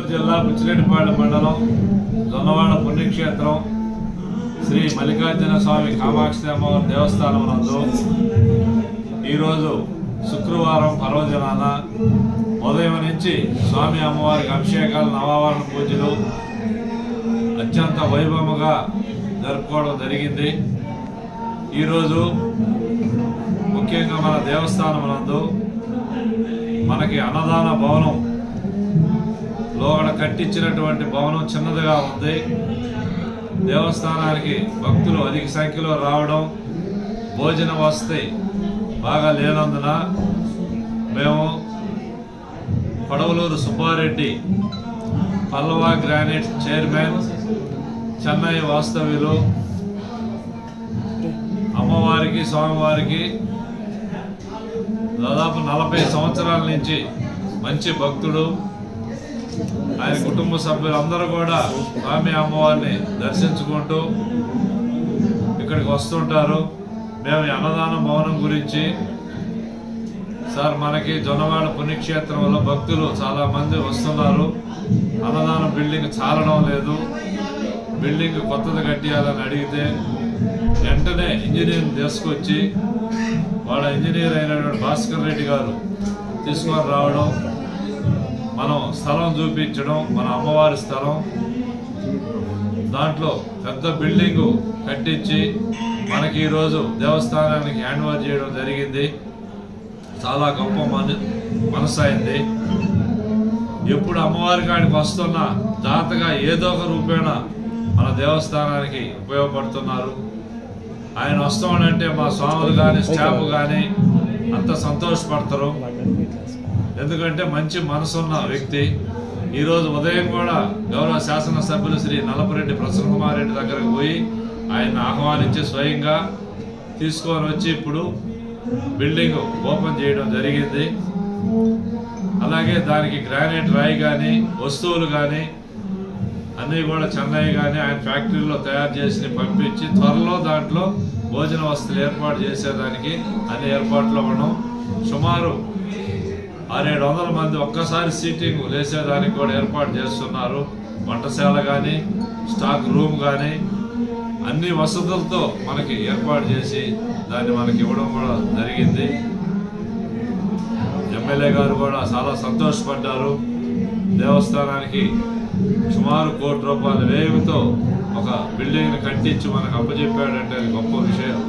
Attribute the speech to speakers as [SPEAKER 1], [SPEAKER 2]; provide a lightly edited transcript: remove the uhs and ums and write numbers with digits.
[SPEAKER 1] జిల్లా బుచ్చిరెడ్డిపాళెం మండలం జొన్నవాడ పుణ్యక్షేత్రం శ్రీ మల్లికార్జున స్వామి కామాక్షి అమ్మవారి దేవస్థానం నందు ఈరోజు శుక్రవారం పర్వదినాన ఉదయం నుంచి స్వామి అమ్మవారికి అభిషేకాలు నవావరణ పూజలు అత్యంత వైభవంగా జరుపుకోవడం జరిగింది. ఈరోజు ముఖ్యంగా మన దేవస్థానం నందు మనకి అన్నదాన భవనం లోగడ కట్టించినటువంటి భవనం చిన్నదిగా ఉంది. దేవస్థానానికి భక్తులు అధిక సంఖ్యలో రావడం, భోజన వసతి బాగా లేనందున మేము పడవలూరు సుబ్బారెడ్డి పల్లవ గ్రానైట్ చైర్మన్, చెన్నై వాస్తవ్యులు, అమ్మవారికి స్వామివారికి దాదాపు 40 సంవత్సరాల నుంచి మంచి భక్తుడు. ఆయన కుటుంబ సభ్యులందరూ కూడా స్వామి అమ్మవారిని దర్శించుకుంటూ ఇక్కడికి వస్తుంటారు. మేము అన్నదాన భవనం గురించి సార్, మనకి జొన్నవాడ పుణ్యక్షేత్రంలో భక్తులు చాలామంది వస్తున్నారు. అన్నదాన బిల్డింగ్ చాలడం లేదు, బిల్డింగ్ కొత్తది కట్టియాలని అడిగితే వెంటనే ఇంజనీర్ని తీసుకొచ్చి వాళ్ళ ఇంజనీర్ అయినటువంటి భాస్కర్ రెడ్డి గారు తీసుకొని రావడం, మనం స్థలం చూపించడం, మన అమ్మవారి స్థలం, దాంట్లో పెద్ద బిల్డింగు కట్టించి మనకి ఈరోజు దేవస్థానానికి హ్యాండ్ ఓవర్ చేయడం జరిగింది. చాలా గొప్ప మనసు అయింది. ఎప్పుడు అమ్మవారి కాడికి వస్తున్నా జాతగా ఏదో ఒక రూపేణ మన దేవస్థానానికి ఉపయోగపడుతున్నారు. ఆయన వస్తామంటే మా స్వాములు కానీ స్టాఫ్ కానీ అంత సంతోషపడతారు. ఎందుకంటే మంచి మనసున్న వ్యక్తి. ఈరోజు ఉదయం కూడా గౌరవ శాసనసభ్యులు శ్రీ నల్లపురెడ్డి ప్రసన్న కుమార్ రెడ్డి దగ్గరకు పోయి ఆయన ఆహ్వానించి స్వయంగా తీసుకొని వచ్చి ఇప్పుడు బిల్డింగ్ ఓపెన్ చేయడం జరిగింది. అలాగే దానికి గ్రానైట్ రాయి కానీ వస్తువులు కానీ అన్నీ కూడా చెన్నై కానీ ఆయన ఫ్యాక్టరీలో తయారు చేసి పంపించి త్వరలో దాంట్లో భోజన వసతులు ఏర్పాటు చేసేదానికి అన్ని ఏర్పాట్లు ఉండడం. సుమారు 600-700 మంది ఒక్కసారి సీటింగ్ లేసేదానికి కూడా ఏర్పాటు చేస్తున్నారు. వంటశాల కానీ స్టాక్ రూమ్ కానీ అన్ని వసతులతో మనకి ఏర్పాటు చేసి దాన్ని మనకి ఇవ్వడం కూడా జరిగింది. ఎమ్మెల్యే గారు కూడా చాలా సంతోషపడ్డారు. దేవస్థానానికి సుమారు ₹1 కోటి వ్యయంతో ఒక బిల్డింగ్ని కట్టించి మనకు అప్పచెప్పాడంటే అది గొప్ప విషయం.